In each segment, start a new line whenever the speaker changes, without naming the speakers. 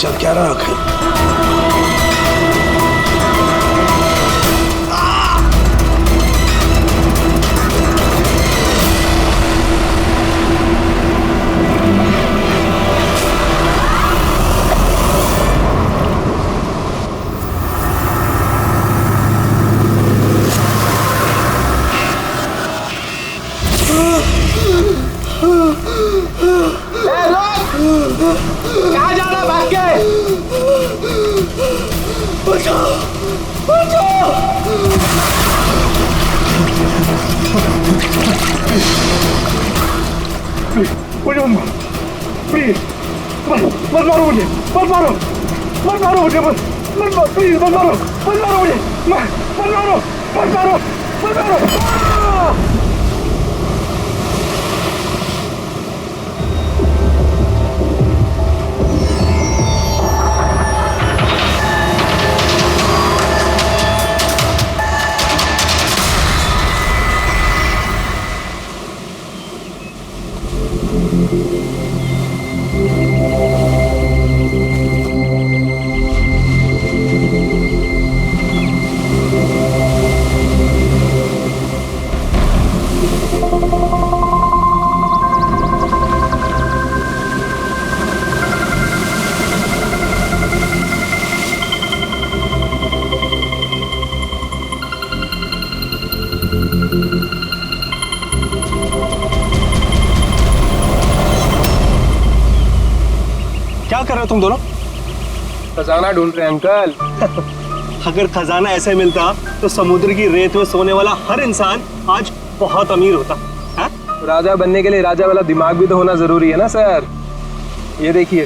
चल क्या रहा आखिर?
कहाँ जा रहा भाग के?
बचाओ बचाओ!
मुझे मत मारो, प्लीज मत मारो मुझे, मत मारो, मत मारो मुझे, मत मारो, प्लीज मत मारो, मत मारो मुझे, मत मारो, मत मारो, मत मारो।
क्या कर रहे हो तुम दोनों?
खजाना ढूंढ रहे हैं अंकल।
अगर खजाना ऐसे मिलता तो समुद्र की रेत में सोने वाला हर इंसान आज बहुत अमीर होता है?
राजा बनने के लिए राजा वाला दिमाग भी तो होना जरूरी है ना सर। ये देखिए,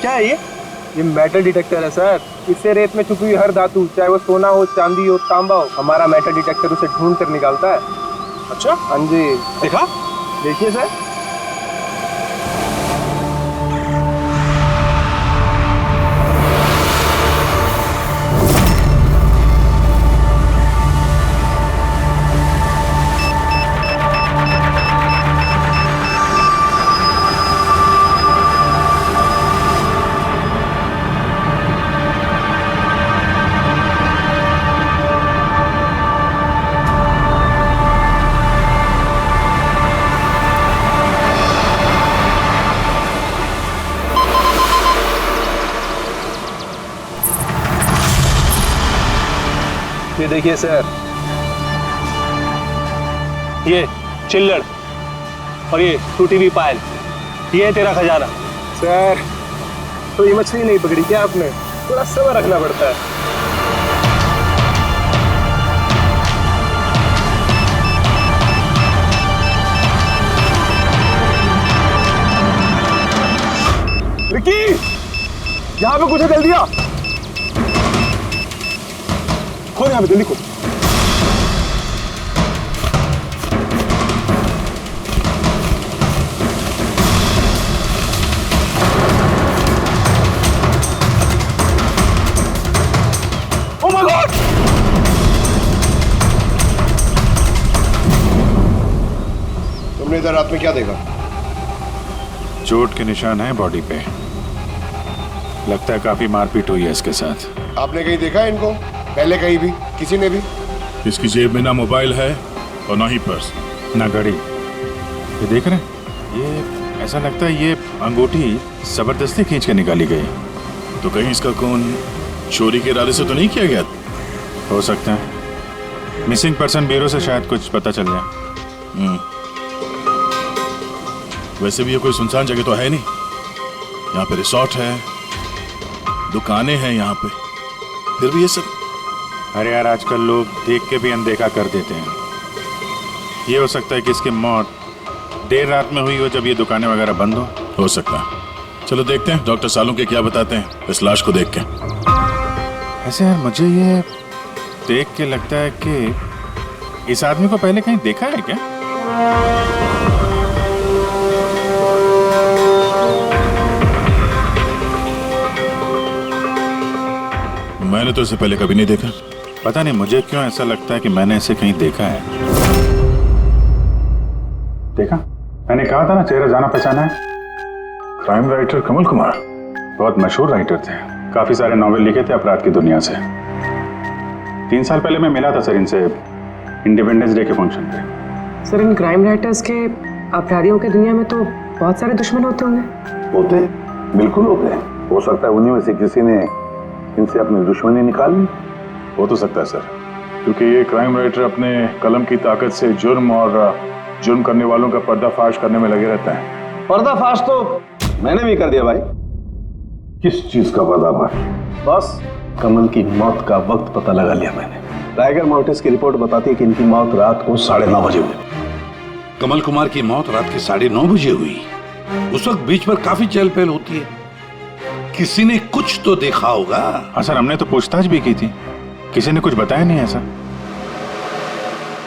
क्या है
ये मेटल डिटेक्टर है सर। इससे रेत में छुपी हुई हर धातु, चाहे वो सोना हो, चांदी हो, तांबा हो, हमारा मेटल डिटेक्टर उसे ढूंढ कर निकालता है।
अच्छा,
हाँ जी,
देखा?
देखिए सर। ये देखिए सर,
ये चिल्लड़ और ये टूटी हुई पायल, ये है तेरा खजाना।
सर तो ये मछली नहीं पकड़ी क्या आपने? थोड़ा सब्र रखना पड़ता है। विक्की, यहाँ पे कुछ है, जल्दी आ। खोल यहाँ पे, जल्दी खोल। Oh my God!
तुमने इधर रात में क्या देखा?
चोट के निशान हैं बॉडी पे। लगता है काफी मारपीट हुई है इसके साथ।
आपने कहीं देखा है इनको पहले? कहीं भी किसी ने भी?
इसकी जेब में ना मोबाइल है और ना ही पर्स,
ना घड़ी। ये देख रहे हैं, ये ऐसा लगता है ये अंगूठी जबरदस्ती खींच के निकाली गई।
तो कहीं इसका खून चोरी के इरादे से तो नहीं किया गया?
हो सकता है मिसिंग पर्सन ब्यूरो से शायद कुछ पता चल जाए।
वैसे भी ये कोई सुनसान जगह तो है नहीं। यहाँ पे रिसोर्ट है, दुकानें हैं यहाँ पे, फिर भी ये सब।
अरे यार, आजकल लोग देख के भी अनदेखा कर देते हैं। ये हो सकता है कि इसकी मौत देर रात में हुई हो, जब ये दुकानें वगैरह बंद हो
सकता है। चलो देखते हैं डॉक्टर सालों के क्या बताते हैं इस लाश को देख के।
ऐसे यार, मुझे ये देख के लगता है कि इस आदमी को पहले कहीं देखा है क्या?
मैंने तो इसे पहले कभी नहीं देखा।
पता नहीं मुझे क्यों ऐसा लगता है कि मैंने इसे कहीं देखा है। देखा, मैंने कहा था ना, चेहरा जाना पहचाना है।
Crime writer Kamal Kumar.
बहुत मशहूर राइटर थे, काफी सारे नॉवेल लिखे थे अपराध की दुनिया से। 3 साल पहले मैं मिला था सर इनसे इंडिपेंडेंस डे के फंक्शन पे।
सर इन क्राइम राइटर्स के अपराधियों की दुनिया में तो बहुत सारे दुश्मन होते होंगे।
होते, बिल्कुल होते हैं। हो सकता है उन्हीं में से किसी ने इनसे अपनी दुश्मनी निकाल ली।
हो तो सकता है सर, क्योंकि ये क्राइम राइटर अपने कलम की ताकत से जुर्म और जुर्म करने वालों का पर्दाफाश करने में लगे रहते हैं।
पर्दाफाश तो मैंने भी कर दिया भाई। किस चीज का पर्दाफाश?
बस कमल की मौत का वक्त पता लगा लिया मैंने। टाइगर मोर्टिस की रिपोर्ट बताती है कि इनकी मौत रात को 9:30 बजे हुई।
कमल कुमार की मौत रात के 9:30 बजे हुई। उस वक्त बीच पर काफी चहल पहल होती है। किसी ने कुछ तो देखा होगा।
हाँ सर, हमने तो पूछताछ भी की थी, किसी ने कुछ बताया नहीं ऐसा।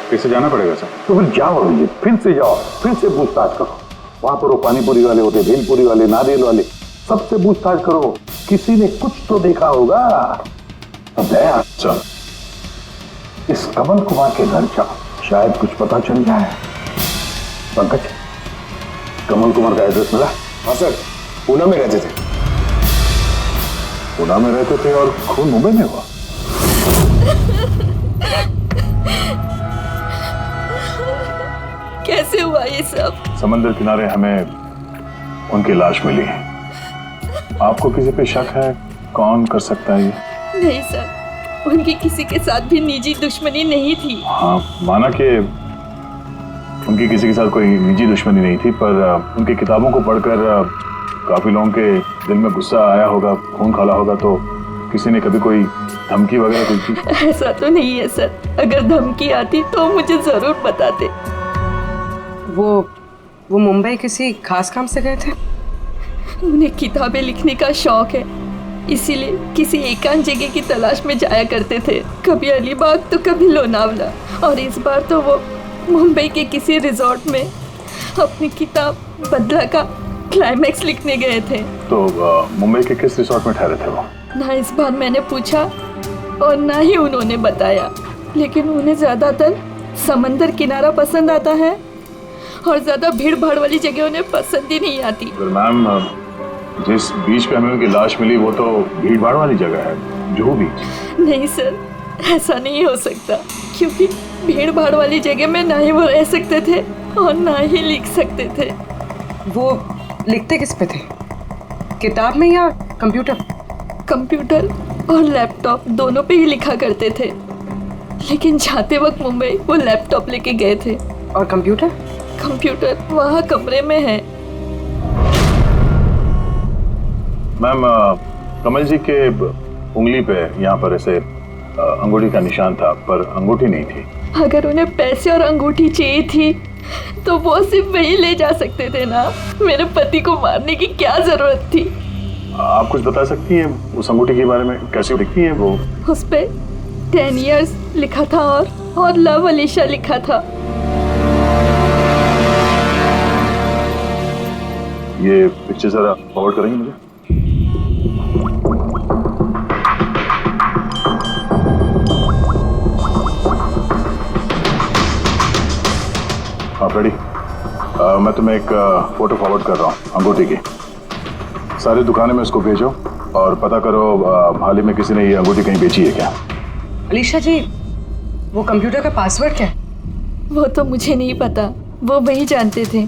फिर से जाना पड़ेगा सर।
तो फिर जाओ अभिजीत, फिर से जाओ, फिर से पूछताछ करो। वहां पर वो पानीपुरी वाले होते, भेलपुरी वाले, नारियल वाले, सबसे पूछताछ करो। किसी ने कुछ तो देखा होगा। अब दया
सर,
इस कमल कुमार के घर जाओ, शायद कुछ पता चल जाए। पंकज, कमल कुमार का एड्रेस मिला?
हाँ सर, पूना में रहते थे।
पुणे में रहते थे और खून मुंबई में हुआ।
कैसे हुआ ये सब?
समंदर किनारे हमें उनकी लाश मिली है। आपको किसी पे शक है? कौन कर सकता है ये?
नहीं सर, उनकी किसी के साथ भी निजी दुश्मनी नहीं थी।
हाँ, माना कि उनकी किसी के साथ कोई निजी दुश्मनी नहीं थी, पर उनकी किताबों को पढ़कर काफी लोगों के दिल में गुस्सा आया होगा, खून खौला होगा, तो किसी ने कभी कोई धमकी वगैरह कुछ दी?
ऐसा तो नहीं है सर, अगर धमकी आती तो मुझे जरूर बताते।
वो मुंबई किसी खास काम से गए थे?
उन्हें किताबें लिखने का शौक है, इसीलिए किसी एकांत जगह की तलाश में जाया करते थे। कभी अलीबाग तो कभी लोनावला, और इस बार तो वो मुंबई के किसी रिजॉर्ट में अपनी किताब बदला का क्लाइमैक्स लिखने गए थे।
तो मुंबई के किस रिसोर्ट में ठहरे थे वो?
ना इस बार मैंने पूछा और ना ही उन्होंने बताया, लेकिन उन्हें ज़्यादातर समंदर किनारा पसंद आता है और ज़्यादा भीड़ भाड़ वाली जगह उन्हें पसंद ही नहीं आती।
मैम, जिस बीच पे हमें उनकी लाश मिली वो तो भीड़ भाड़ वाली जगह है, जुहू बीच।
नहीं सर, ऐसा नहीं हो सकता, क्योंकि भीड़ भाड़ वाली जगह में ना ही वो रह सकते थे और ना ही लिख सकते थे।
वो लिखते किस पे थे? किताब में या कंप्यूटर?
कंप्यूटर और लैपटॉप दोनों पे ही लिखा करते थे, लेकिन जाते वक्त मुंबई वो लैपटॉप लेके गए थे।
और कंप्यूटर?
कंप्यूटर वहाँ कमरे में है।
मैम, कमल जी के उंगली पे यहाँ पर ऐसे अंगूठी का निशान था, पर अंगूठी नहीं थी।
अगर उन्हें पैसे और अंगूठी चाहिए थी तो वो सिर्फ वही ले जा सकते थे ना। मेरे पति को मारने की क्या जरूरत थी?
आप कुछ बता सकती हैं उस अंगूठी के बारे में? कैसी दिखती है वो?
उस पे 10 years लिखा था और लव अलीशा लिखा था।
ये पिक्चर जरा फॉरवर्ड करेंगे मुझे? आप रेडी? मैं तुम्हें एक फोटो फॉरवर्ड कर रहा हूँ अंगूठी की। सारी दुकानें में इसको भेजो और पता करो हाल ही में किसी ने ये अंगूठी कहीं बेची है क्या।
अलीशा जी, वो कंप्यूटर का पासवर्ड क्या है?
वो तो मुझे नहीं पता, वो वही जानते थे।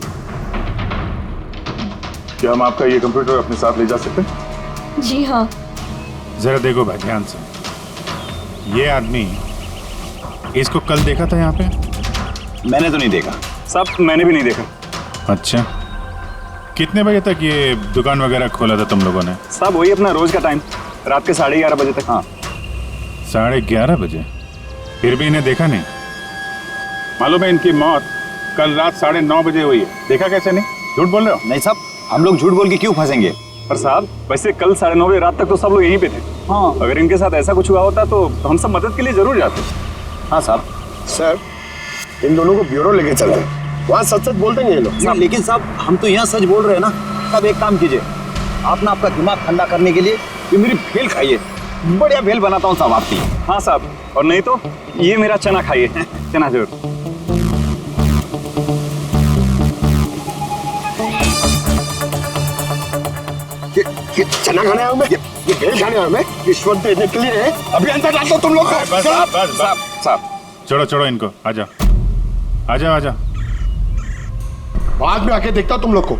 क्या हम आपका ये कंप्यूटर अपने साथ ले जा सकते हैं?
जी हाँ।
जरा देखो भाई ध्यान से, ये आदमी, इसको कल देखा था यहाँ पे?
मैंने तो नहीं देखा साहब, मैंने भी नहीं देखा।
अच्छा, कितने बजे तक ये दुकान वगैरह खोला था तुम लोगों ने?
साहब वही अपना रोज का टाइम, रात के 11:30 बजे तक। हाँ,
11:30 बजे? फिर भी इन्हें देखा नहीं? मालूम है इनकी मौत कल रात 9:30 बजे हुई है, देखा कैसे नहीं? झूठ बोल रहे हो?
नहीं साहब, हम लोग झूठ बोल के क्यों फंसेंगे?
पर साहब वैसे कल 9:30 बजे रात तक तो सब लोग यहीं पे थे। हाँ, अगर इनके साथ ऐसा कुछ हुआ होता तो हम सब मदद के लिए जरूर जाते।
हाँ साहब।
सर, इन दोनों को ब्यूरो लेके चलते हैं, वहाँ सच सच बोल देंगे ये लोग।
नहीं, लेकिन साहब हम तो यहाँ सच बोल रहे हैं ना। साहब एक काम कीजिए, आप ना आपका दिमाग ठंडा करने के लिए ये मेरी भेल खाइए, बढ़िया भेल बनाता हूँ साहब आपकी।
हाँ साहब, और नहीं तो ये मेरा चना खाइए, चना जरूर।
ये चना खाने आया हूं मैं, ये भेल खाने आया हूं मैं, रिश्वत देने के लिए अभी अंदर डालता हूं तुम लोग को।
साहब छोड़ो छोड़ो इनको, आजा आजा आजा।
बाद में आके देखता हूं तुम लोग को।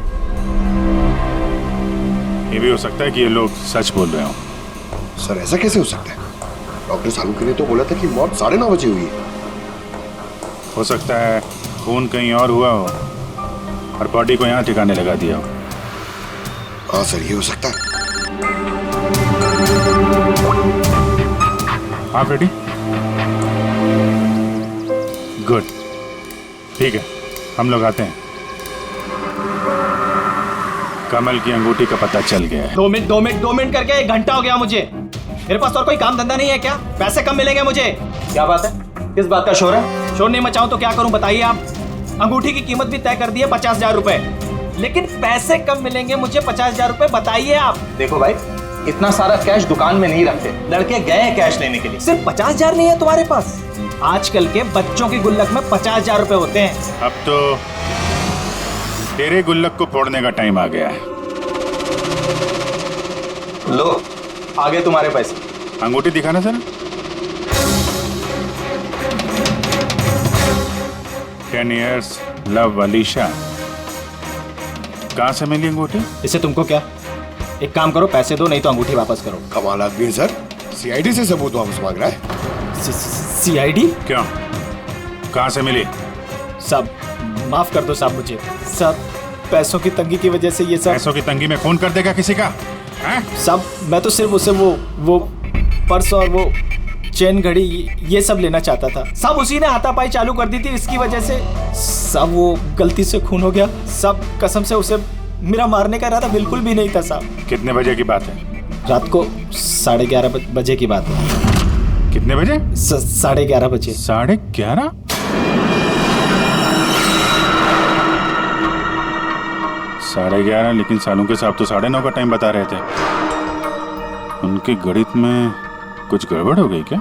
ये भी हो सकता है कि ये लोग सच बोल रहे हो।
सर ऐसा कैसे हो सकता है? डॉक्टर सालुंके ने तो बोला था कि मौत 9:30 बजे हुई है।
हो सकता है खून कहीं और हुआ हो और बॉडी को यहाँ ठिकाने लगा दिया हो।
हाँ सर, ये हो सकता है।
हाँ बेटी, गुड, ठीक है, हम लोग आते हैं। कमल की अंगूठी का पता चल गया है।
2 मिनट करके 1 घंटा हो गया मुझे। मेरे पास और कोई काम धंधा नहीं है क्या? पैसे कम मिलेंगे मुझे। क्या बात है? किस बात का शोर है? शोर नहीं मचाऊं तो क्या करूं बताइए आप? अंगूठी की कीमत भी तय कर दी है 50,000 रुपए, लेकिन पैसे कम मिलेंगे मुझे 50,000 रुपए, बताइए आप।
देखो भाई, इतना सारा कैश दुकान में नहीं रखते, लड़के गए हैं कैश लेने के लिए।
सिर्फ 50,000 नहीं है तुम्हारे पास? आजकल के बच्चों की गुल्लक में 50,000 रुपए होते हैं।
अब तो तेरे गुल्लक को फोड़ने का टाइम आ गया है।
लो, आगे तुम्हारे पैसे।
अंगूठी दिखाना सर। 10 years love Alisha. कहाँ से मिली अंगूठी?
इससे तुमको क्या? एक काम करो, पैसे दो, नहीं तो अंगूठी वापस करो।
कमाल आदमी है सर, सीआईडी से सबूत वापस मांग रहा है।
सीआईडी?
क्यों, कहाँ से मिली?
साहब माफ कर दो साहब मुझे। साहब पैसों की तंगी की वजह से ये सब।
पैसों की तंगी में खून कर देगा किसी का?
साहब मैं तो सिर्फ उसे वो पर्स और वो चेन घड़ी ये सब लेना चाहता था साहब। उसी ने हाथापाई चालू कर दी थी, इसकी वजह से साहब वो गलती से खून हो गया साहब। कसम से उसे मेरा मारने का इरादा बिल्कुल भी नहीं था साहब।
कितने बजे की बात है?
रात को 11:30 बजे की बात है।
कितने बजे?
11:30 बजे।
11:30? साढ़े 11, लेकिन सालुंके साहब तो 9:30 का टाइम बता रहे थे। उनके गणित में कुछ गड़बड़ हो गई क्या?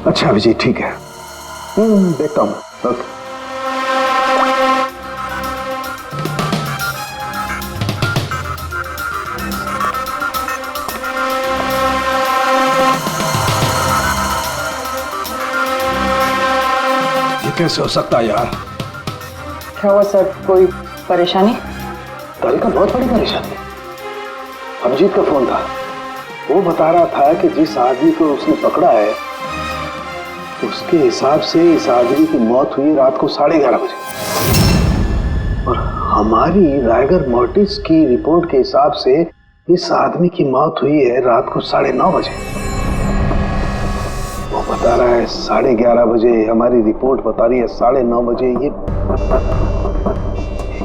अच्छा विजय, ठीक है, देखता हूँ। ओके।
कैसे हो सकता है यार?
क्या हुआ सर, कोई परेशानी?
तारिका बहुत बड़ी परेशानी है। अभिजीत का फोन था, वो बता रहा था कि जिस आदमी को उसने पकड़ा है उसके हिसाब से इस आदमी की मौत हुई रात को 11:30 बजे, और हमारी रायगर मोर्टिस की रिपोर्ट के हिसाब से इस आदमी की मौत हुई है रात को 9:30 बजे। वो बता रहा है 11:30 बजे, हमारी रिपोर्ट बता रही है 9:30 बजे। ये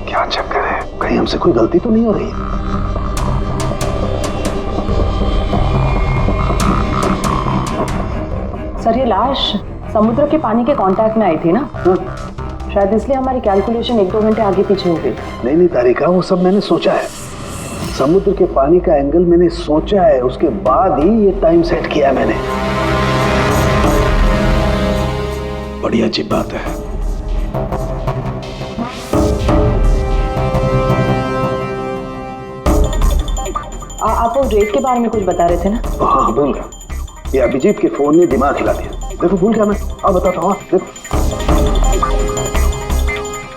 क्या चक्कर है? कहीं हमसे कोई गलती तो नहीं हो रही?
सर ये लाश समुद्र के पानी के कांटेक्ट में आई थी ना? शायद इसलिए हमारी कैलकुलेशन 1-2 घंटे आगे पीछे हो गई।
नहीं तारिका, वो सब मैंने सोचा है। समुद्र के पानी का एंगल मैंने सोचा है, उसके बाद ही ये टाइम सेट किया मैंने।
बड़ी अजीब बात है।
आप वो रेट के बारे में कुछ बता रहे थे ना?
हाँ भूल गया, ये अभिजीत के फोन ने दिमाग हिला दिया। देखो भूल गया मैं, अब बताता हूँ। देखो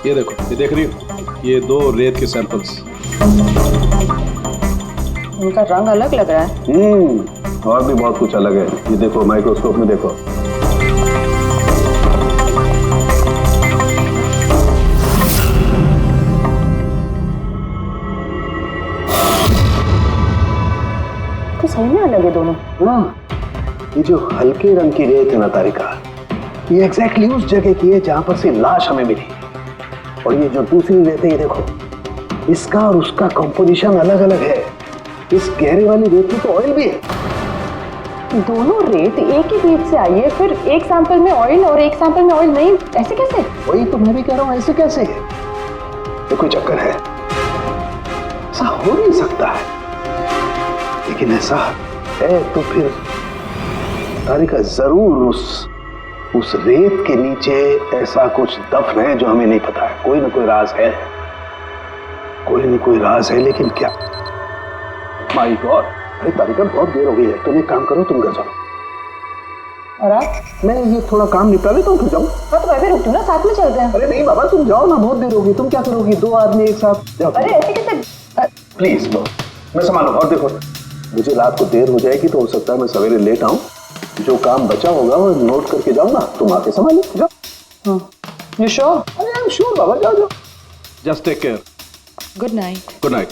ये देखो, ये देख रही हो, ये 2 रेत के सैंपल्स।
उनका रंग अलग लग रहा है।
और भी बहुत कुछ अलग है। ये देखो, माइक्रोस्कोप में देखो।
तो सही में अलग है दोनों।
हाँ, ये जो हल्के रंग की रेत है ना तारिका, ये एग्जैक्टली उस जगह की है जहां पर से लाश हमें मिली। और ये जो दूसरी रेत है, ये देखो, इसका और उसका कंपोजिशन अलग अलग है। इस गहरे वाली रेत में तो ऑयल भी है।
दोनों रेत एक ही बीज से आई है, फिर एक सैंपल में ऑयल और एक सैंपल में ऑयल नहीं, ऐसे कैसे?
वही तो मैं भी कह रहा हूँ, ऐसे कैसे? ये कोई चक्कर है? ऐसा हो नहीं सकता है। लेकिन ऐसा है तो फिर तारिका जरूर उस उस रेत के नीचे ऐसा कुछ दफन है जो हमें नहीं पता है। कोई ना कोई राज है, कोई ना कोई राज है, लेकिन क्या? माय गॉड, अरे तारिका बहुत देर हो गई है। तुम एक काम करो, तुम घर जाओ और आप मैं ये थोड़ा काम निपटा लेता हूँ, फिर जाऊँ।
हाँ तो मैं भी रुकती हूँ ना, साथ में चलते हैं।
अरे नहीं बाबा, तुम जाओ ना, बहुत देर होगी। तुम क्या करोगी? 2 आदमी एक साथ जाओ।
अरे ऐसे कैसे?
प्लीज लो, मैं संभालूंगा। और देखो, मुझे रात को देर हो जाएगी तो हो सकता है मैं सवेरे लेट आऊँ। जो काम बचा होगा वो नोट करके जाऊँ ना, तुम आके संभालो। जाओ।
You sure?
अरे आई एम श्योर बाबा, जाओ जाओ।
Just take care.
Good night.
Good night.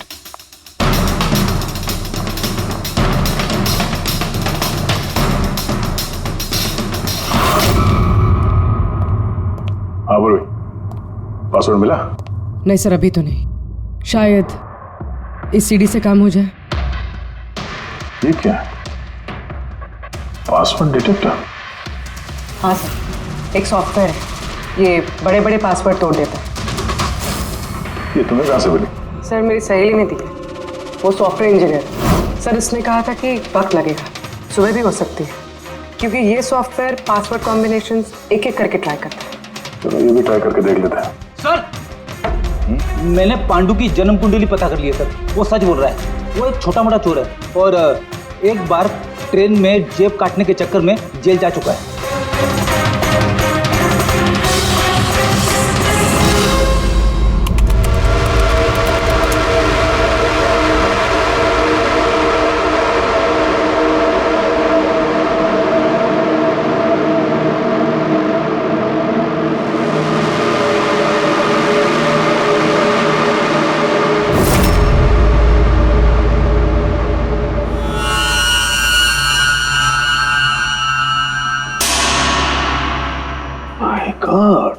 हाँ बोलो, पासवर्ड मिला?
नहीं सर, अभी तो नहीं। शायद इस सीडी से काम हो जाए।
ये क्या है? Password detector?
हाँ सर, एक सॉफ्टवेयर है, ये बड़े बड़े पासवर्ड तोड़ देता है।
ये तुम्हें कहाँ से मिली?
सर मेरी सहेली ने दी है, वो सॉफ्टवेयर इंजीनियर। सर इसने कहा था कि वक्त लगेगा, सुबह भी हो सकती है, क्योंकि ये सॉफ्टवेयर पासवर्ड कॉम्बिनेशंस एक एक करके ट्राई करता है।
चलो ये भी ट्राई करके देख लेते हैं।
सर मैंने पांडु की जन्म कुंडली पता कर ली है सर। वो सच बोल रहा है, वो एक छोटा मोटा चोर है और एक बार ट्रेन में जेब काटने के चक्कर में जेल जा चुका है।
माय गॉड,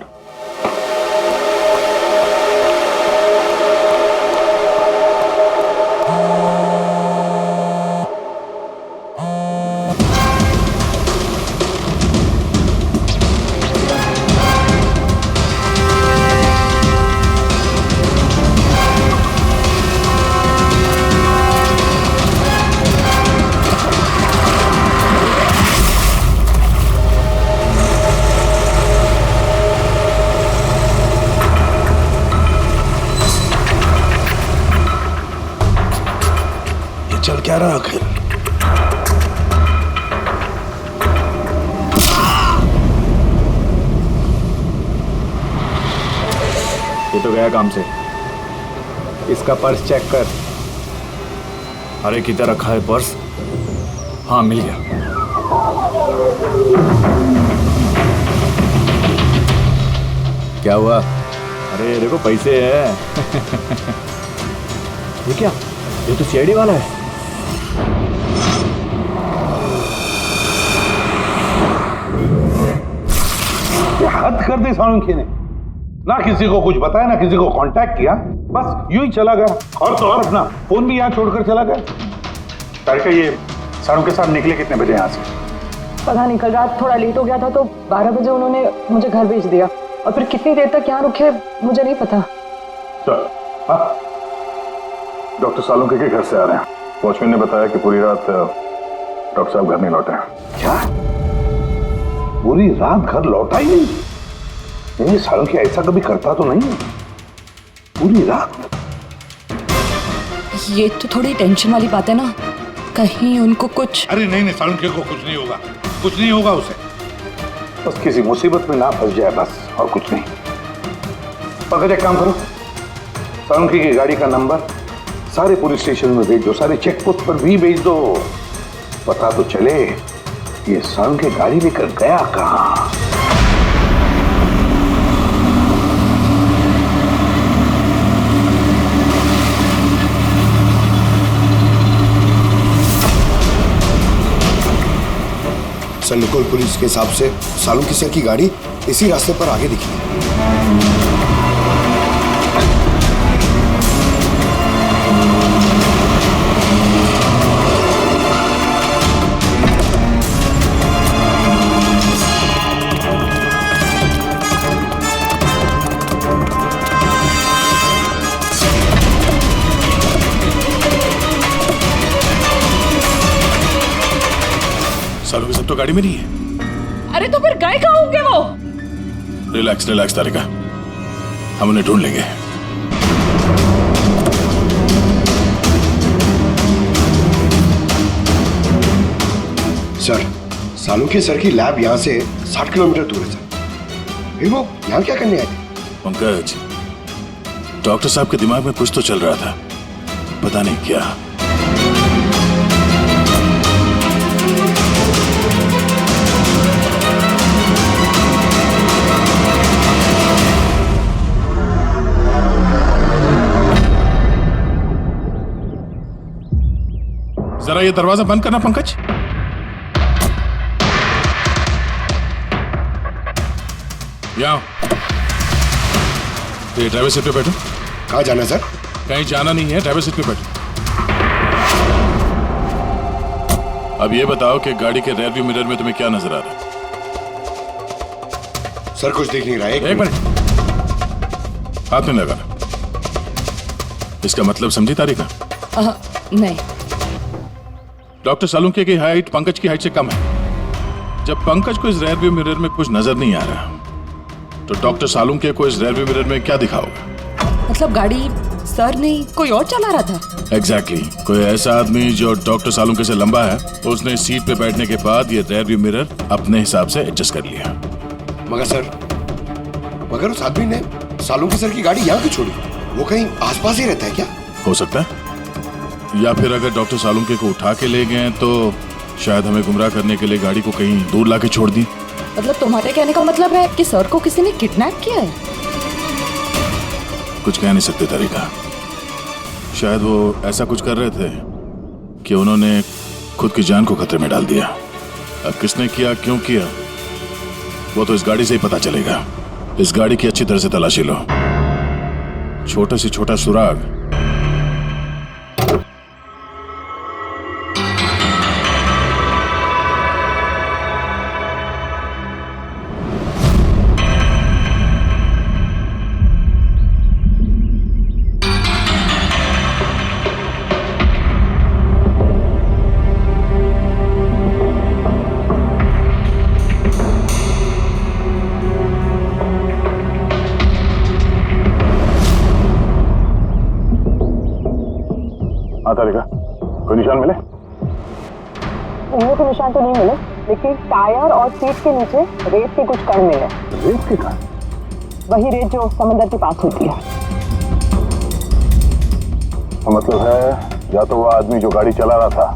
चल क्या रहा आखिर?
ये तो गया काम से।
इसका पर्स चेक कर।
अरे किधर रखा है पर्स? हाँ मिल गया।
क्या हुआ?
अरे देखो पैसे है।
ये क्या? ये तो सीआईडी वाला है।
हद कर दी सालुंकी ने, ना किसी को कुछ बताया ना किसी को कांटेक्ट किया, बस यूं ही चला गया। और तो और अपना फोन भी यहाँ छोड़कर चला गया।
तारिका ये सारों के साथ निकले कितने बजे यहाँ से?
पता नहीं, कल रात थोड़ा लेट हो गया था तो 12 बजे उन्होंने मुझे घर भेज दिया और फिर कितनी देर तक यहाँ रुके मुझे नहीं पता।
डॉक्टर सालुंके के घर से आ रहे हैं। वॉचमैन ने बताया कि पूरी रात डॉक्टर साहब घर नहीं लौटे हैं।
क्या? पूरी रात घर लौटा ही नहीं? नहीं, सालुंकी ऐसा कभी करता तो नहीं। पूरी रात?
ये तो थोड़ी टेंशन वाली बात है ना, कहीं उनको कुछ।
अरे नहीं नहीं, सालुंकी को कुछ नहीं होगा, कुछ नहीं होगा उसे। बस किसी मुसीबत में ना फंस जाए, बस, और कुछ नहीं। पकड़, एक काम करो, सालुंकी की गाड़ी का नंबर सारे पुलिस स्टेशन में भेज दो, सारे चेक पोस्ट पर भी भेज दो। पता तो चले ये सालुंकी गाड़ी लेकर गया कहां।
सर निकोल पुलिस के हिसाब से सालुंकी सर की गाड़ी इसी रास्ते पर आगे दिखी है।
सालों की सब तो गाड़ी में नहीं है।
अरे तो फिर गए कहाँ होंगे?
रिलैक्स रिलैक्स तारिका, हम उन्हें ढूंढ लेंगे।
सर, सालुंखे सर की लैब यहाँ से 60 किलोमीटर दूर है सर। फिर वो यहाँ क्या करने आए थे?
पंकज, डॉक्टर साहब के दिमाग में कुछ तो चल रहा था, पता नहीं क्या। जरा ये दरवाजा बंद करना पंकज। यहाँ तो ये ड्राइवर सीट पे बैठो।
कहाँ जाना है सर?
कहीं जाना नहीं है, ड्राइवर सीट पे बैठो। अब ये बताओ कि गाड़ी के रेयर व्यू मिरर में तुम्हें क्या नजर आ रहा है?
सर कुछ दिख नहीं रहा है।
एक मिनट, हाथ में लगा। इसका मतलब समझी तारिका?
नहीं।
डॉक्टर सालुंखे की हाइट पंकज की हाइट से कम है। जब पंकज को इस रेयर व्यू मिरर में कुछ नजर नहीं आ रहा, तो डॉक्टर सालुंखे को इस रेयर व्यू मिरर में क्या दिखा होगा?
मतलब गाड़ी सर नहीं कोई और चला रहा था?
एग्जैक्टली। कोई ऐसा आदमी जो डॉक्टर सालुंखे से लंबा है, उसने सीट पे बैठने के बाद ये रेयर व्यू मिरर अपने हिसाब से एडजस्ट कर लिया।
मगर उस आदमी ने सालुंखे सर की गाड़ी यहाँ क्यों छोड़ी? वो कहीं आसपास ही रहता है क्या?
हो सकता है, या फिर अगर डॉक्टर सालुंखे को उठा के ले गए तो शायद हमें गुमराह करने के लिए गाड़ी को कहीं दूर लाके छोड़ दी।
मतलब तुम्हारे कहने का मतलब है कि सर को किसी ने किडनैप किया है?
कुछ कह नहीं सकते तारिका। शायद वो ऐसा कुछ कर रहे थे कि उन्होंने खुद की जान को खतरे में डाल दिया। अब किसने किया, क्यों किया, वो तो इस गाड़ी से ही पता चलेगा। इस गाड़ी की अच्छी तरह से तलाशी लो। छोटा से छोटा सुराग
तारिका, कोई निशान मिले?
उंगलियों के निशान तो नहीं मिले, लेकिन टायर और सीट के नीचे रेत के कुछ कण मिले।
रेत के कण?
वही रेत जो समंदर के पास होती है।
तो मतलब है या तो वो आदमी जो गाड़ी चला रहा था,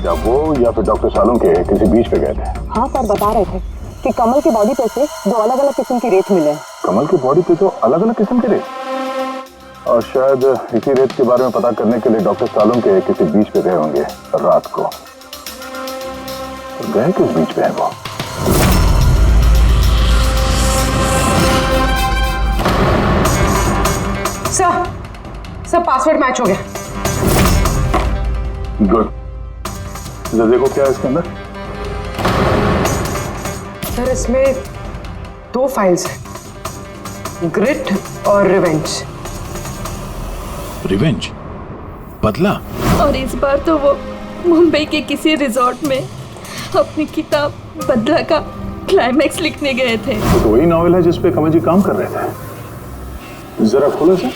या वो या फिर डॉक्टर सालुंखे किसी बीच पे गए थे।
हाँ सर, बता रहे थे कि कमल की बॉडी पे से दो अलग अलग किस्म की रेत मिले।
कमल की बॉडी पे तो अलग अलग किस्म के रेत, और शायद इसी रेत के बारे में पता करने के लिए डॉक्टर सालुंखे किसी बीच पे गए होंगे रात को। गए किस बीच पे है वो?
सर पासवर्ड मैच हो गया।
गुड। जरा देखो क्या है इसके अंदर।
सर इसमें 2 फाइल्स हैं, ग्रिट और रिवेंज।
रिवेंज? बदला?
और इस बार तो वो मुंबई के किसी रिजॉर्ट में अपनी किताब बदला का क्लाइमैक्स लिखने गए थे।
तो वही नॉवेल है जिस पे कमल जी काम कर रहे थे। जरा खोलो सर।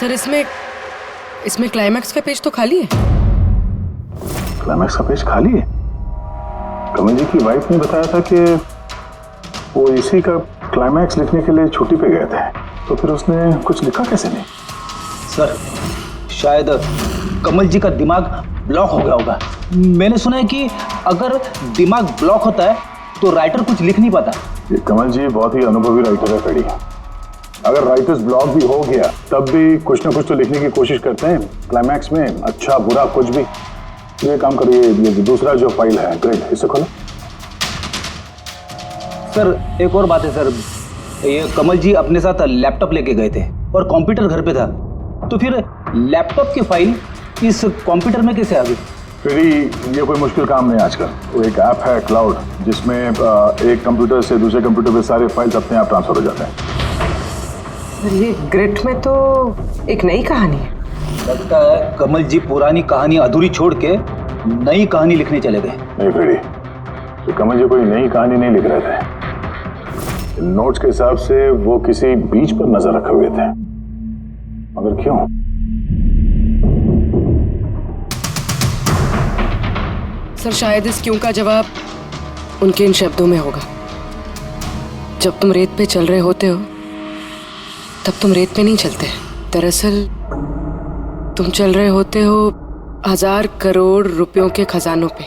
सर इसमें क्लाइमैक्स का पेज तो खाली है।
क्लाइमैक्स का पेज खाली है? कमल जी की वाइफ ने बताया था कि वो इसी का क्लाइमैक्स लिखने के लिए छुट्टी पे गए थे, तो फिर उसने कुछ लिखा कैसे नहीं?
सर शायद कमल जी का दिमाग ब्लॉक हो गया होगा। मैंने सुना है कि अगर दिमाग ब्लॉक होता है तो राइटर कुछ लिख नहीं पाता।
ये कमल जी बहुत ही अनुभवी राइटर है पेड़ी। अगर राइटर्स ब्लॉक भी हो गया तब भी कुछ ना कुछ तो लिखने की कोशिश करते हैं क्लाइमैक्स में, अच्छा बुरा कुछ भी। ये काम करिए, ये दूसरा जो फाइल है ग्रिड, इसे खोलो।
सर एक और बात है सर, ये कमल जी अपने साथ लैपटॉप लेके गए थे और कंप्यूटर घर पे था, तो फिर लैपटॉप की फाइल इस कंप्यूटर में कैसे आ गई?
फिर ये कोई मुश्किल काम नहीं आजकल। वो एक ऐप है क्लाउड, जिसमें एक कंप्यूटर से दूसरे कंप्यूटर पे सारे फाइल्स अपने आप ट्रांसफर हो जाते हैं।
सर ये ग्रिड में तो एक नई कहानी है।
लगता है कमल जी पुरानी कहानी अधूरी छोड़ के नई कहानी लिखने चले गए।
नहीं फ्रेडी, तो कमल जी कोई नई कहानी नहीं लिख रहे थे। नोट्स के हिसाब से वो किसी बीच पर नजर रखे हुए थे, मगर क्यों?
सर शायद इस क्यों का जवाब उनके इन शब्दों में होगा। जब तुम रेत पे चल रहे होते हो तब तुम रेत पे नहीं चलते, दरअसल तुम चल रहे होते हो 1000 करोड़ रुपयों के खजानों पे,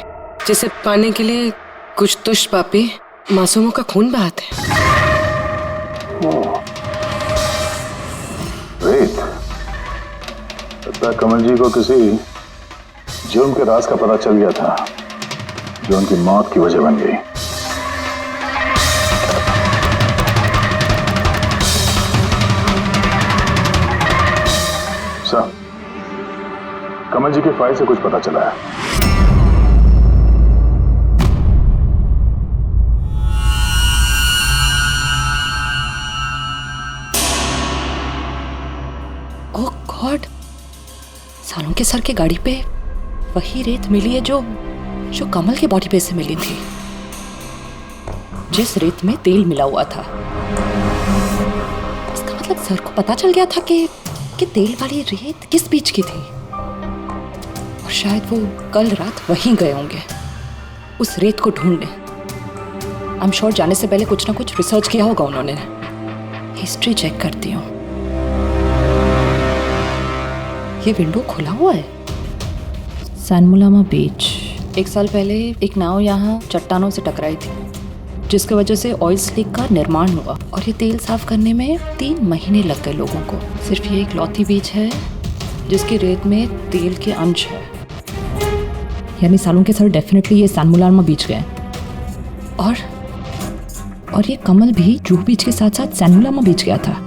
जिसे पाने के लिए कुछ तुष्ट पापी मासूमों का खून बहाते हैं।
रेत, लगता है कमल जी को किसी जुर्म के राज का पता चल गया था जो उनकी मौत की वजह बन गई। सर, कमल जी की फाइल से कुछ पता चला है।
ओह गॉड, सालों के सर की गाड़ी पे वही रेत मिली है जो कमल की बॉडी पे से मिली थी, जिस रेत में तेल मिला हुआ था। इसका मतलब सर को पता चल गया था कि तेल वाली रेत किस बीच की थी, और शायद वो कल रात वहीं गए होंगे उस रेत को ढूंढने। आई एम श्योर जाने से पहले कुछ ना कुछ रिसर्च किया होगा उन्होंने। हिस्ट्री चेक करती हूँ। ये विंडो खुला हुआ है। सैनमुलामा बीच। 1 साल पहले एक नाव यहाँ चट्टानों से टकराई थी, जिसकी वजह से ऑयल स्लिक का निर्माण हुआ, और ये तेल साफ करने में 3 महीने लग गए लोगों को। सिर्फ ये इकलौती बीच है जिसकी रेत में तेल के अंश है। यानी सालों के सर डेफिनेटली ये सैनमुलामा बीच गए, और ये कमल भी जूहू बीच के साथ साथ सैनमुलामा बीच गया था।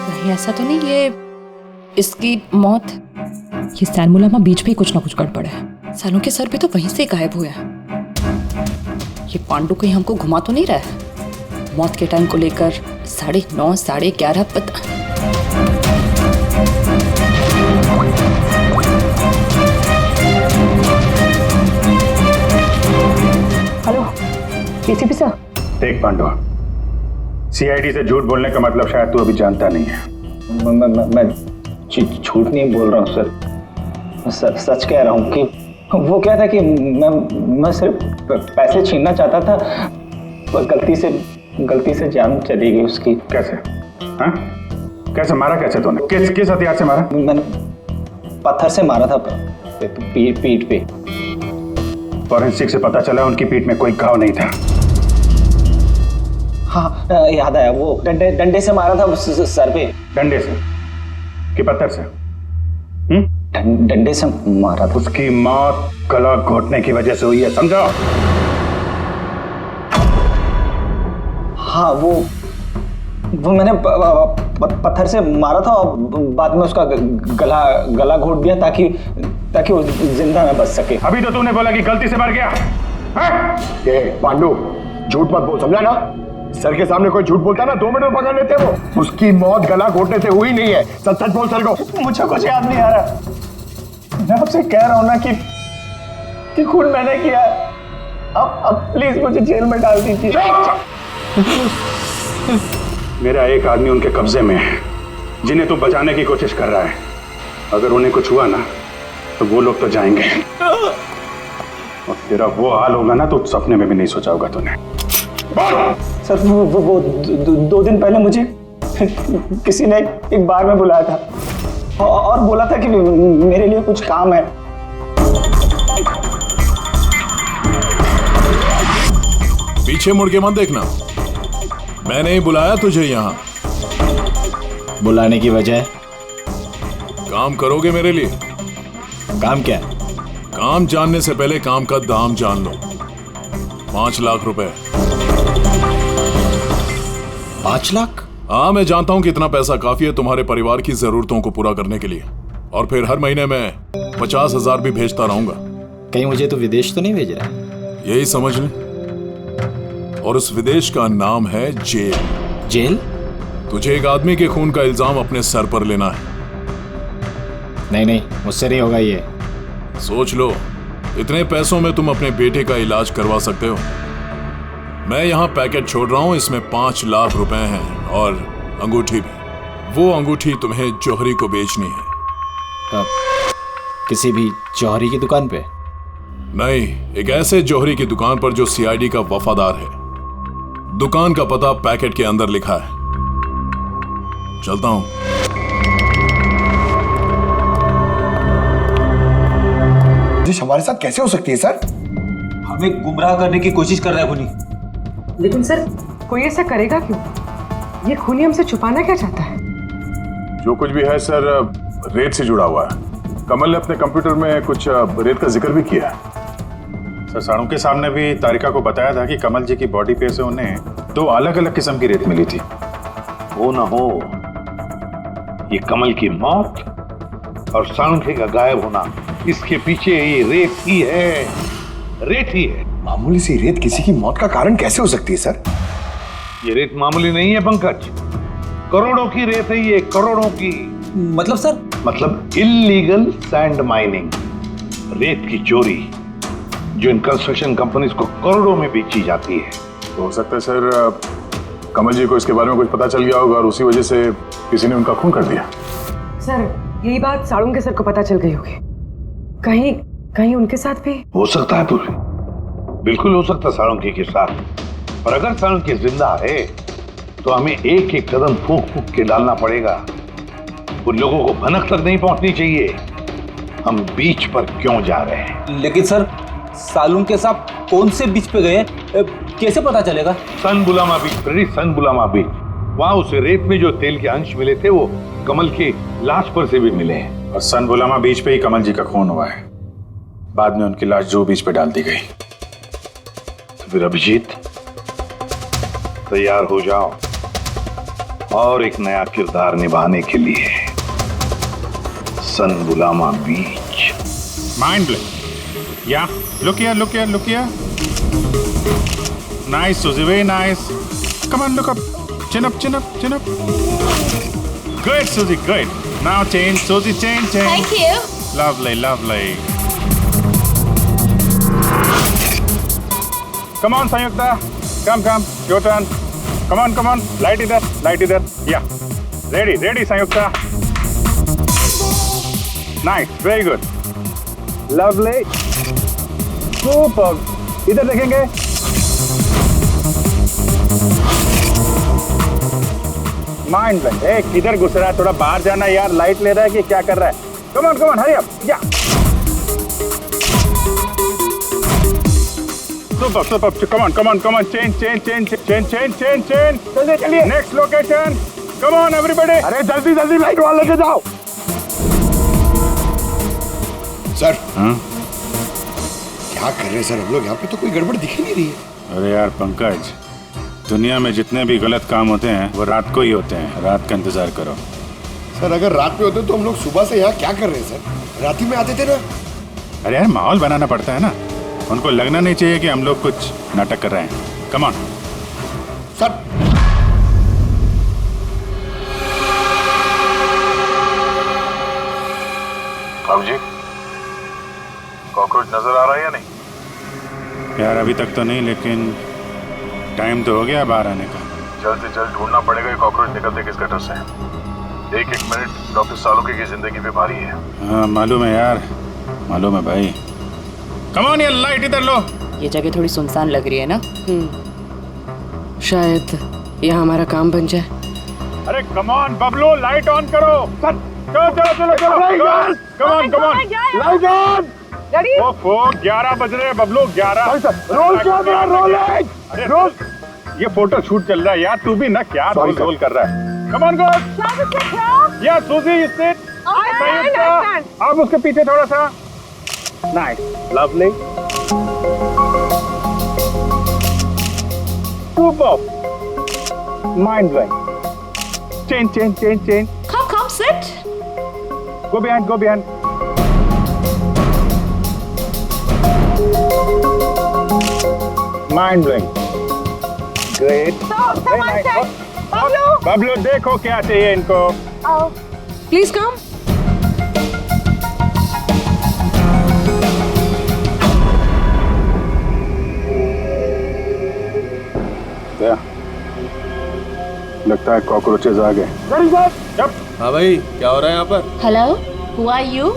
नहीं, ऐसा तो नहीं ये इसकी मौत, ये सैनमुलामा बीच पे कुछ ना कुछ गड़बड़ है। सालों के सर भी तो वहीं से गायब हुए हैं। ये पांडु कहीं हमको घुमा तो नहीं रहा है मौत के टाइम को लेकर? 9:30 11:30 पता।
Hello ACP sir.
देख पांडु, सीआईडी से झूठ बोलने का मतलब शायद तू अभी जानता नहीं है।
मैं झूठ नहीं बोल रहा हूँ सर, सच कह रहा हूँ कि वो क्या था कि मैं सिर्फ पैसे छीनना चाहता था, पर गलती से जान चली गई उसकी।
कैसे? हाँ? कैसे मारा? कैसे तूने? किस हथियार से मारा?
मैंने पत्थर से मारा था, पीठ पे।
फॉरेंसिक से पता चला उनकी पीठ में कोई घाव नहीं था।
हाँ याद आया, वो डंडे से मारा था सर पे।
डंडे से कि पत्थर से?
डंडे से मारा था।
उसकी मौत गला घोटने की वजह से हुई है, समझो?
हाँ, वो मैंने पत्थर से मारा था और बाद में उसका गला घोट दिया ताकि वो जिंदा न बच सके।
अभी तो तूने बोला कि गलती से मर गया।
ये पांडु, झूठ मत बोल, समझा ना? सर के सामने कोई झूठ बोलता ना 2 मिनट में पकड़ लेते वो। उसकी मौत गला घोटने से हुई नहीं है। सच सच बोल सर को।
मुझे कुछ याद नहीं आ रहा। मैं आपसे कह रहा हूं ना कि खून मैंने किया। अब प्लीज मुझे जेल में डाल दीजिए।
मेरा एक आदमी उनके कब्जे में है जिन्हें तू बचाने की कोशिश कर रहा है। अगर उन्हें कुछ हुआ ना तो वो लोग तो जाएंगे, और तेरा वो हाल होगा ना तो सपने में भी नहीं सोचा होगा तूने।
सर वो 2 दिन पहले मुझे किसी ने एक बार में बुलाया था और बोला था कि मेरे लिए कुछ काम है।
पीछे मुड़ के मत देखना, मैंने ही बुलाया तुझे यहाँ।
बुलाने की वजह?
काम करोगे मेरे लिए?
काम क्या?
काम जानने से पहले काम का दाम जान लो। 5 लाख रुपए।
5 लाख?
हाँ, मैं जानता हूँ कि इतना पैसा काफी है तुम्हारे परिवार की जरूरतों को पूरा करने के लिए, और फिर हर महीने में 50,000 भी भेजता रहूंगा।
कहीं मुझे तो विदेश तो नहीं भेज रहा?
यही समझ ले, और उस विदेश का नाम है जेल।
जेल?
तुझे एक आदमी के खून का इल्जाम अपने सर पर लेना है,
नहीं नहीं, मुझसे नहीं होगा ये।
सोच लो, इतने पैसों में तुम अपने बेटे का इलाज करवा सकते हो। मैं यहाँ पैकेट छोड़ रहा हूँ, इसमें 5 लाख रुपए हैं और अंगूठी भी। वो अंगूठी तुम्हें जौहरी को बेचनी है।
किसी भी जौहरी की दुकान पे?
नहीं, एक ऐसे जौहरी की दुकान पर जो सीआईडी का वफादार है। दुकान का पता पैकेट के अंदर लिखा है। चलता हूं।
हमारे साथ कैसे हो सकती है सर?
हमें गुमराह करने की कोशिश कर रहा है खूनी।
लेकिन सर, कोई ऐसा करेगा क्यों? ये खूनी हमसे छुपाना क्या चाहता है?
जो कुछ भी है सर, रेत से जुड़ा हुआ है। कमल ने अपने कंप्यूटर में कुछ रेत का जिक्र भी किया है।
सर, साड़ू के सामने भी तारिका को बताया था कि कमल जी की बॉडी पे से उन्हें 2 अलग अलग किस्म की रेत मिली थी।
हो ना हो, ये कमल की मौत और साळुंखे का गायब होना, इसके पीछे ये रेत ही है, रेत ही है।
मामूली सी रेत किसी की मौत का कारण कैसे हो सकती है सर?
ये रेत मामूली नहीं है पंकज, करोड़ों की रेत है ये, करोड़ों की।
मतलब सर?
मतलब इल्लीगल सैंड माइनिंग, रेत की चोरी, जो इन कंस्ट्रक्शन कंपनीज को करोड़ों में बेची जाती है।
तो हो सकता है सर, कमल जी को इसके बारे में कुछ पता चल गया होगा और उसी वजह से किसी ने उनका खून कर दिया।
सर, यही बात साड़ू के सर को पता चल गई होगी। कहीं कहीं उनके साथ भी
हो सकता है पूरी, बिल्कुल हो सकता है साळुंखे के साथ। और अगर साळुंखे जिंदा है तो हमें एक एक कदम फूंक फूंक के डालना पड़ेगा। उन लोगों को भनक तक नहीं पहुंचनी चाहिए हम बीच पर क्यों जा रहे हैं।
लेकिन सर, साळुंखे साहब कौन से बीच पे गए, कैसे पता चलेगा?
सन बुलामा बीच, सन बुलामा बीच। वहां उस रेत में जो तेल के अंश मिले थे वो कमल की लाश पर से भी मिले हैं।
और सन बुलामा बीच पे ही कमल जी का खून हुआ है। बाद में उनकी लाश जो बीच पे डाल दी गई।
तो फिर अभिजीत, तैयार हो जाओ और एक नया किरदार निभाने के लिए। सन बुलामा beach.
Mind blowing. Yeah look here. Nice, Suzy, very nice. Come on, look up. Chin up. Good, Suzy, good. Now change, Suzy, change.
Thank you.
Lovely. Come on, Sanyukta. Come. Your turn. Come on. Light either. Yeah. Ready, Sanyukta. Nice, very good. Lovely. Super. इधर देखेंगे। Mind blank. किधर घुस रहा है? थोड़ा बाहर जाना यार, लाइट ले रहा है कि क्या कर रहा है? Come on, hurry up. Yeah super. Come on, change. चलिए next location. Come on everybody.
अरे जल्दी लाइट वाले लेके जाओ। सर, क्या कर रहे हैं सर हम लोग यहाँ पे? तो कोई गड़बड़ दिख ही नहीं रही है।
अरे यार पंकज, दुनिया में जितने भी गलत काम होते हैं वो रात को ही होते हैं। रात का इंतजार करो।
सर, अगर रात में होते तो हम लोग सुबह से यहाँ क्या कर रहे हैं सर? रात ही में आते थे ना।
अरे यार, माहौल बनाना पड़ता है ना। उनको लगना नहीं चाहिए कि हम लोग कुछ नाटक कर रहे हैं। Come on
sir.
अब जी, कॉकरोच नजर आ रहा है या नहीं?
यार अभी तक तो नहीं, लेकिन टाइम तो हो गया बाहर आने का।
जल्द से जल्द ढूंढना पड़ेगा ये कॉकरोच निकलते किस गटर से। एक मिनट डॉक्टर साळुंखे की जिंदगी पे भारी है।
हाँ मालूम है यार, मालूम है भाई। कम ऑन यार, लाइट इधर लो।
ये जगह थोड़ी सुनसान लग रही है ना।
शायद यहाँ हमारा काम बन जाए।
अरे come on Bablu, light on करो। चलो। Come on
light on.
ओफो, 11 बज रहे हैं बबलू, 11।
Roll camera rolling.
अरे रोल, ये फोटो शूट चल रहा है यार। तू भी ना क्या रोल कर रहा है। Come on good. या सूजी, यू सिट। अब उसके पीछे थोड़ा सा। Nice, lovely, super, mind blowing. Change.
Come, sit.
Go behind. Mind blowing. Great.
Someone said,
Bablu देखो क्या चाहिए इनको।
Please come.
लगता है कॉकरोचेज आ गए।
हाँ भाई, क्या हो रहा है यहाँ पर?
Hello, who are you?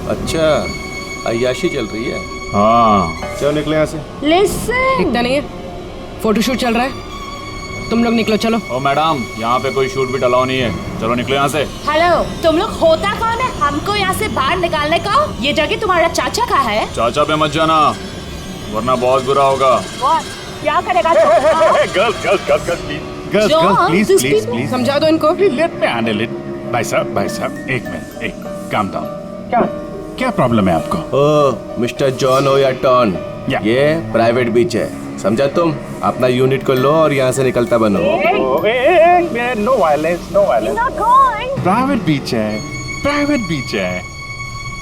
अच्छा, अय्याशी चल रही है।
हाँ,
चलो निकले यहाँ से।
लिसन,
दिखता नहीं है, फोटोशूट चल रहा है, तुम लोग निकलो चलो।
ओ मैडम, यहाँ पे कोई शूट भी अलाउ नहीं है, चलो निकलो यहाँ से।
हेलो, तुम लोग होता कौन है हमको यहाँ से बाहर निकालने का? ये जगह तुम्हारा चाचा का है?
चाचा पे मत जाना, वरना बहुत बुरा होगा।
क्या करेगा?
प्लीज समझा दो इनको।
भाई साहब एक मिनट, एक काम डाउन। क्या प्रॉब्लम है आपको?
ओ मिस्टर जॉन हो या टॉन,
या।
ये प्राइवेट बीच है, समझा तुम? अपना यूनिट को लो और यहाँ से निकलता बनो।
No violence, no violence. Private beach है,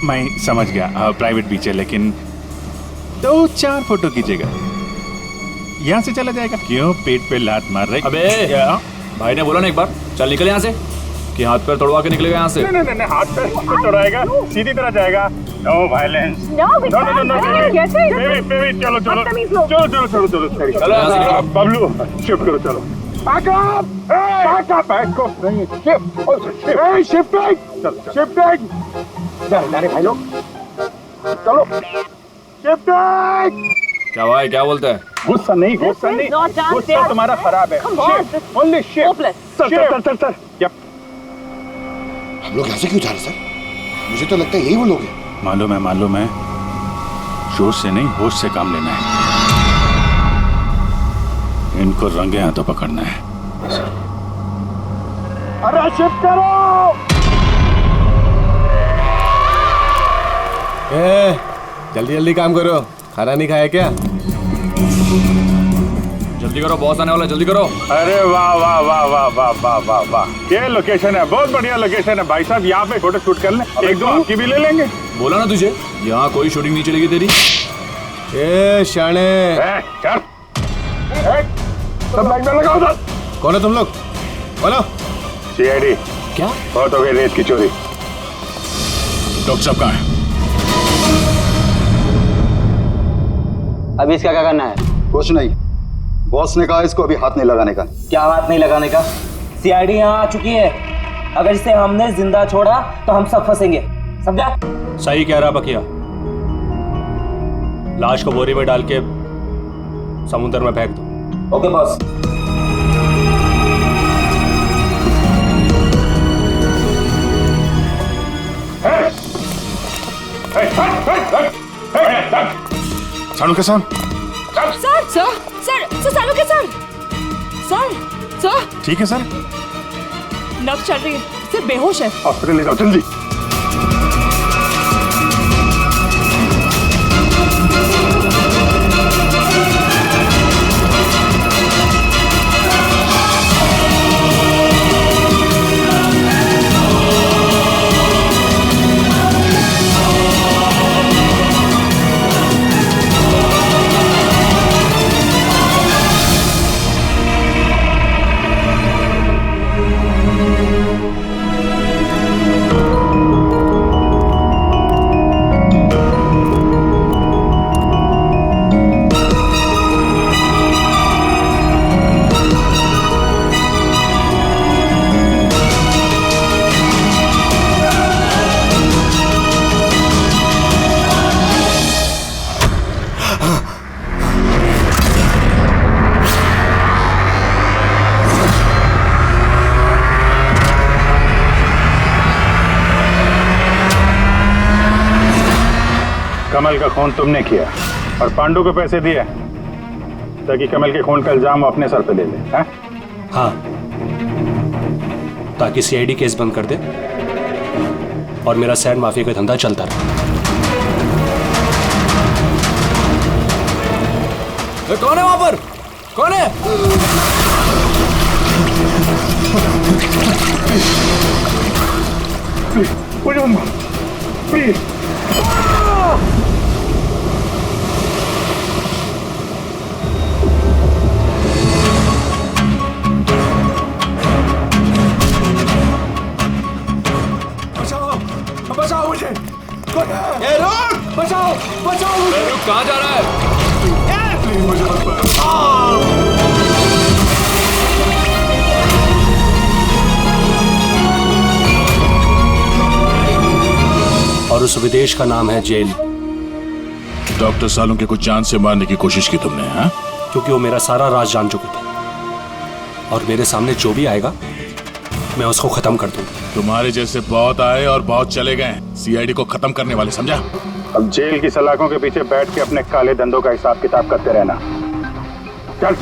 मैं समझ गया, प्राइवेट बीच है, लेकिन 2-4 फोटो कीजिएगा, यहाँ से चला जाएगा। क्यों पेट पे लात मार रहे?
अबे भाई ने बोला ना एक बार, चल निकल यहाँ से, कि हाथ पैर तोड़वा के निकलेगा यहाँ से।
नहीं, हाथ पैर तोड़ाएगा, सीधी तरह जाएगा। No violence. नो, बेबी, चलो। बबलू, शिफ्ट करो, चलो। शिफ्टिंग। जाने भाई लोग, चलो। शिफ्टिंग।
क्या भाई, क्या बोलते हैं?
गुस्सा नहीं, गुस्सा तुम्हारा खराब है। Only shift. सर।
हम लोग यहाँ से क्यों जा रहे सर? मुझे तो लगता है यही वो लोग हैं।
मालूम है, जोश से नहीं, होश से काम लेना है। इनको रंगे हाथों पकड़ना है। अरे शिफ्ट करो।
जल्दी काम करो, खाना नहीं खाया क्या?
जल्दी करो, बॉस आने वाला, जल्दी करो।
अरे वाह, ये लोकेशन है, बहुत बढ़िया लोकेशन है भाई साहब। यहाँ पे फोटो शूट कर लें, एक दो आपकी भी ले लेंगे।
बोला ना तुझे, यहाँ कोई शूटिंग नहीं चलेगी तेरी।
ए शाने,
सब लाइन में लगाओ सर।
कौन है तुम लोग? बोलो।
सीआईडी।
क्या?
बहुत हो गई रेत की चोरी।
डॉक्टर साहब कहाँ है?
अभी इसका क्या करना है?
कुछ नहीं, बॉस ने कहा इसको अभी हाथ नहीं लगाने का।
क्या हाथ नहीं लगाने का? सीआईडी यहाँ आ चुकी है, अगर इसे हमने जिंदा छोड़ा तो हम सब फंसेंगे, समझा?
सही कह रहा बकिया, लाश को बोरी में डाल के समुद्र में फेंक दो।
Okay boss.
सानू के साथ।
सर सालू के सर
ठीक है सर,
नब्ज चल रही है, सिर्फ बेहोश है।
हॉस्पिटल ले जाओ जल्दी। कमल का खून तुमने किया और पांडु को पैसे दिए ताकि कमल के खून का इल्जाम वो अपने सर पे ले ले।
हाँ, ताकि सीआईडी केस बंद कर दे और मेरा सैंड माफिया का धंधा चलता रहे।
कौन है वहां पर? कौन है?
प्लीज
बचाओ मुझे। बचाओ मुझे।
कहाँ जा रहा है?
प्लीज मुझे मत मारो।
और उस विदेश का नाम है जेल।
डॉक्टर सालुंके को जान से मारने की कोशिश की तुमने, हाँ?
क्योंकि वो मेरा सारा राज जान चुके थे और मेरे सामने जो भी आएगा मैं उसको खत्म कर दूंगा।
तुम्हारे जैसे बहुत आए और बहुत चले गए, सीआईडी को खत्म करने वाले, समझा?
अब जेल की सलाखों के पीछे बैठ के अपने काले धंधों का हिसाब किताब करते रहना। चल।